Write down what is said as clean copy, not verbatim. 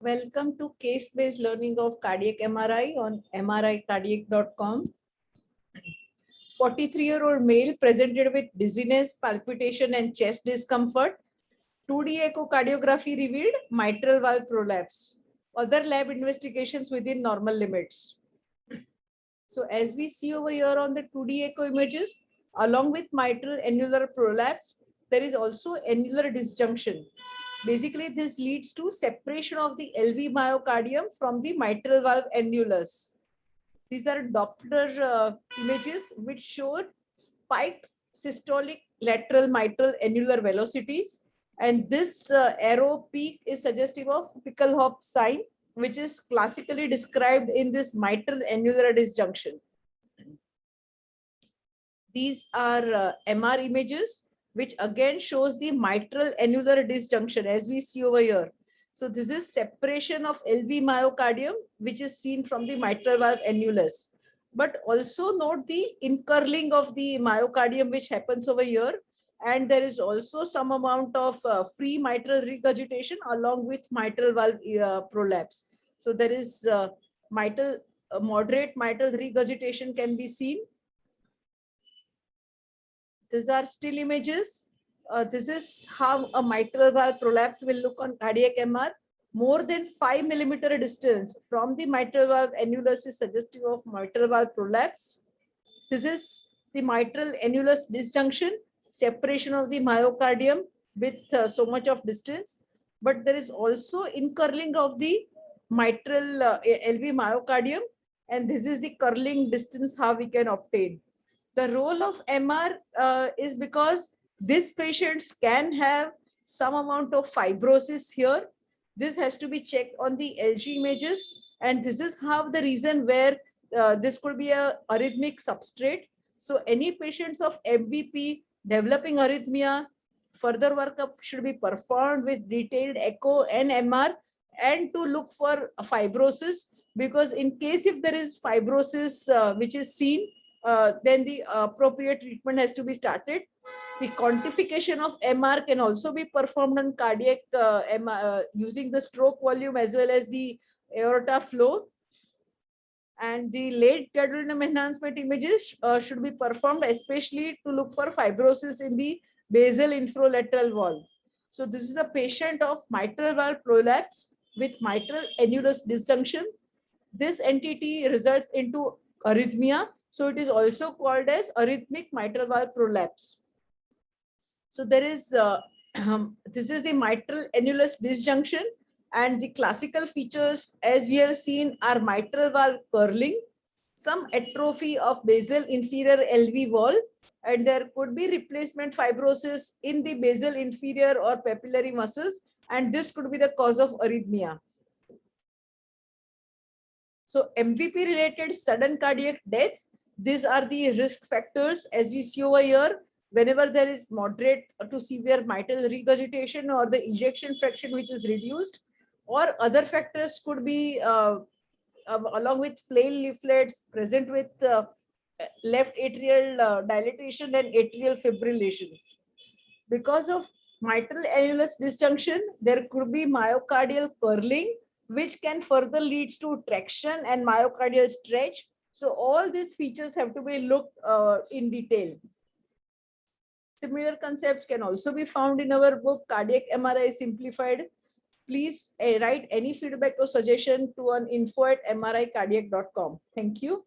Welcome to case-based learning of cardiac MRI on mricardiac.com. 43-year-old male presented with dizziness, palpitation, and chest discomfort. 2D echocardiography revealed mitral valve prolapse. Other lab investigations within normal limits. So as we see over here on the 2D echo images, along with mitral annular prolapse, there is also annular disjunction. Basically, this leads to separation of the LV myocardium from the mitral valve annulus. These are Doppler images which showed spiked systolic lateral mitral annular velocities. And this arrow peak is suggestive of Pickelhop sign, which is classically described in this mitral annular disjunction. These are MR images, which again shows the mitral annular disjunction as we see over here. So this is separation of LV myocardium, which is seen from the mitral valve annulus. But also note the incurling of the myocardium, which happens over here. And there is also some amount of free mitral regurgitation along with mitral valve prolapse. So there is moderate mitral regurgitation can be seen. These are still images. This is how a mitral valve prolapse will look on cardiac MR. More than 5 millimeter distance from the mitral valve annulus is suggestive of mitral valve prolapse. This is the mitral annulus disjunction, separation of the myocardium with so much of distance. But there is also incurling of the mitral LV myocardium, and this is the curling distance how we can obtain. The role of MR is because these patients can have some amount of fibrosis here. This has to be checked on the LG images, and this is how the reason where this could be a arrhythmic substrate. So any patients of MVP developing arrhythmia, further workup should be performed with detailed echo and MR, and to look for fibrosis, because in case if there is fibrosis which is seen, then the appropriate treatment has to be started. The quantification of MR can also be performed on cardiac MR, using the stroke volume as well as the aorta flow. And the late gadolinium enhancement images should be performed, especially to look for fibrosis in the basal infralateral wall. So this is a patient of mitral valve prolapse with mitral annulus disjunction. This entity results into arrhythmia. So it is also called as arrhythmic mitral valve prolapse. So there is, this is the mitral annulus disjunction, and the classical features as we have seen are mitral valve curling, some atrophy of basal inferior LV wall, and there could be replacement fibrosis in the basal inferior or papillary muscles, and this could be the cause of arrhythmia. So MVP related sudden cardiac death, these are the risk factors as we see over here. Whenever there is moderate to severe mitral regurgitation or the ejection fraction which is reduced, or other factors could be along with flail leaflets present with left atrial dilatation and atrial fibrillation. Because of mitral annulus disjunction, there could be myocardial curling, which can further leads to traction and myocardial stretch. So all these features have to be looked in detail. Similar concepts can also be found in our book, Cardiac MRI Simplified. Please write any feedback or suggestion to info@mricardiac.com. Thank you.